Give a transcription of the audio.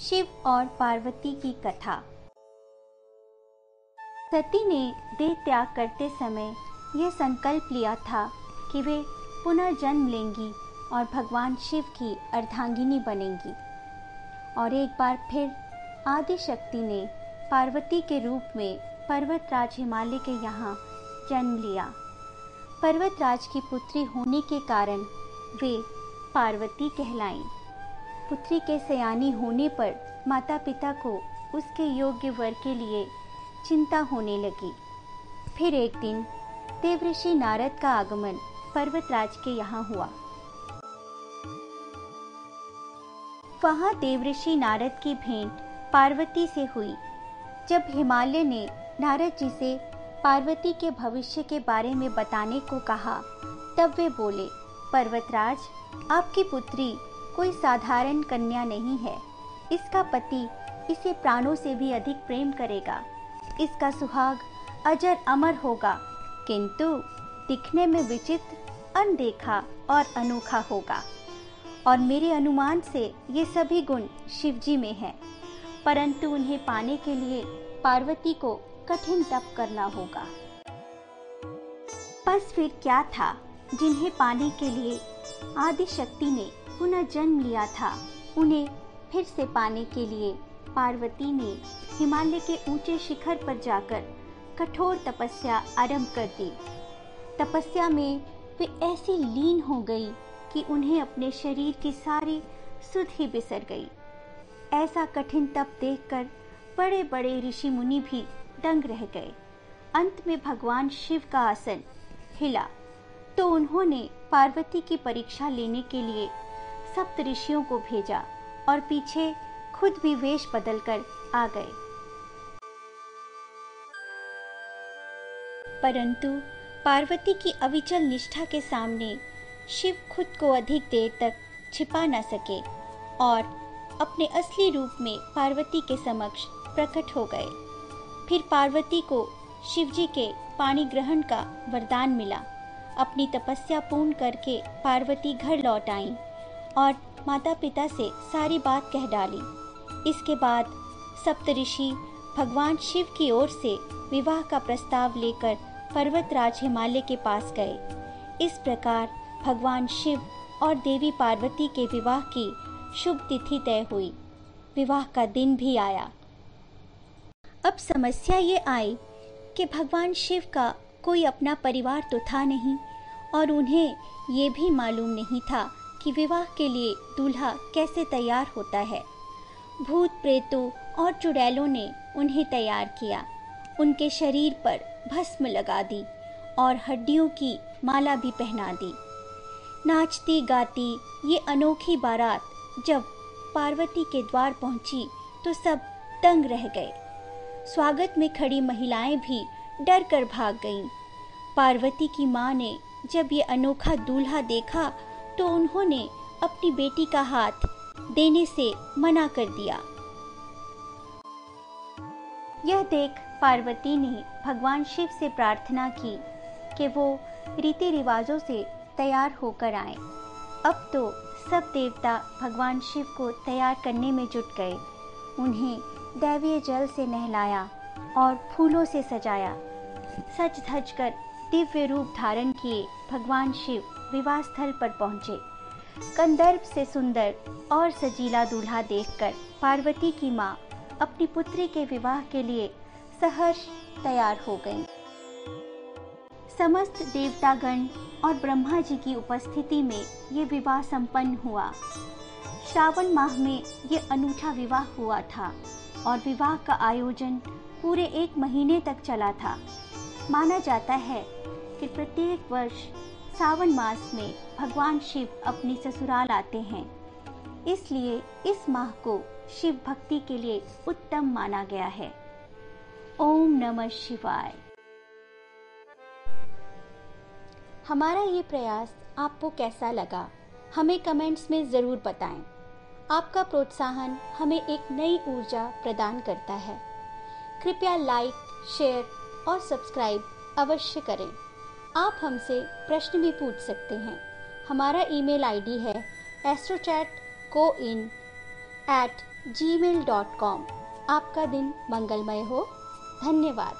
शिव और पार्वती की कथा। सती ने देह त्याग करते समय यह संकल्प लिया था कि वे पुनर्जन्म लेंगी और भगवान शिव की अर्धांगिनी बनेंगी। और एक बार फिर आदि शक्ति ने पार्वती के रूप में पर्वतराज हिमालय के यहाँ जन्म लिया। पर्वतराज की पुत्री होने के कारण वे पार्वती कहलाईं। पुत्री के सयानी होने पर माता पिता को उसके योग्य वर के लिए चिंता होने लगी। फिर एक दिन देवऋषि नारद का आगमन पर्वतराज के यहाँ हुआ। वहाँ देवऋषि नारद की भेंट पार्वती से हुई। जब हिमालय ने नारद जी से पार्वती के भविष्य के बारे में बताने को कहा, तब वे बोले, पर्वतराज, आपकी पुत्री कोई साधारण कन्या नहीं है। इसका पति इसे प्राणों से भी अधिक प्रेम करेगा। इसका सुहाग अजर अमर होगा, किंतु दिखने में विचित्र, अनदेखा और अनोखा होगा। और मेरे अनुमान से ये सभी गुण शिवजी में हैं, परंतु उन्हें पाने के लिए पार्वती को कठिन तप करना होगा। बस फिर क्या था जिन्हें पाने के लिए आदि शक्ति ने पुनर्जन्म लिया था, उन्हें फिर से पाने के लिए पार्वती ने हिमालय के ऊंचे शिखर पर जाकर कठोर तपस्या आरंभ कर दी। तपस्या में वे ऐसी लीन हो गई कि उन्हें अपने शरीर की सारी सुध ही बिसर गई। ऐसा कठिन तप देखकर बड़े बड़े ऋषि मुनि भी दंग रह गए। अंत में भगवान शिव का आसन हिला तो उन्होंने पार्वती की परीक्षा लेने के लिए सप्त ऋषियों को भेजा और पीछे खुद भी वेश बदलकर आ गए। परंतु पार्वती की अविचल निष्ठा के सामने शिव खुद को अधिक देर तक छिपा न सके और अपने असली रूप में पार्वती के समक्ष प्रकट हो गए। फिर पार्वती को शिवजी के पाणी ग्रहण का वरदान मिला। अपनी तपस्या पूर्ण करके पार्वती घर लौट आईं और माता पिता से सारी बात कह डाली। इसके बाद सप्तऋषि भगवान शिव की ओर से विवाह का प्रस्ताव लेकर पर्वतराज हिमालय के पास गए। इस प्रकार भगवान शिव और देवी पार्वती के विवाह की शुभ तिथि तय हुई। विवाह का दिन भी आया। अब समस्या ये आई कि भगवान शिव का कोई अपना परिवार तो था नहीं और उन्हें ये भी मालूम नहीं था कि विवाह के लिए दूल्हा कैसे तैयार होता है। भूत प्रेतों और चुड़ैलों ने उन्हें तैयार किया, उनके शरीर पर भस्म लगा दी और हड्डियों की माला भी पहना दी। नाचती गाती ये अनोखी बारात जब पार्वती के द्वार पहुंची तो सब दंग रह गए। स्वागत में खड़ी महिलाएं भी डर कर भाग गईं। पार्वती की माँ ने जब ये अनोखा दूल्हा देखा तो उन्होंने अपनी बेटी का हाथ देने से मना कर दिया। यह देख पार्वती ने भगवान शिव से प्रार्थना की कि वो रीति रिवाजों से तैयार होकर आएं। अब तो सब देवता भगवान शिव को तैयार करने में जुट गए। उन्हें दैवीय जल से नहलाया और फूलों से सजाया। सज धज कर दिव्य रूप धारण किए भगवान शिव विवाह स्थल पर पहुंचे। कंदर्प से सुंदर और सजीला दूल्हा देखकर पार्वती की माँ अपनी पुत्री के विवाह के लिए सहर्ष तैयार हो गईं। समस्त देवतागण और ब्रह्मा जी की उपस्थिति में ये विवाह संपन्न हुआ। श्रावण माह में ये अनूठा विवाह हुआ था और विवाह का आयोजन पूरे 1 महीने तक चला था। माना जाता है कि प्रत्येक वर्ष सावन मास में भगवान शिव अपनी ससुराल आते हैं, इसलिए इस माह को शिव भक्ति के लिए उत्तम माना गया है। ओम नमः शिवाय। हमारा ये प्रयास आपको कैसा लगा, हमें कमेंट्स में ज़रूर बताएं। आपका प्रोत्साहन हमें एक नई ऊर्जा प्रदान करता है। कृपया लाइक, शेयर और सब्सक्राइब अवश्य करें। आप हमसे प्रश्न भी पूछ सकते हैं। हमारा ईमेल आईडी है astrochatcoin@ gmail.com। आपका दिन मंगलमय हो। धन्यवाद।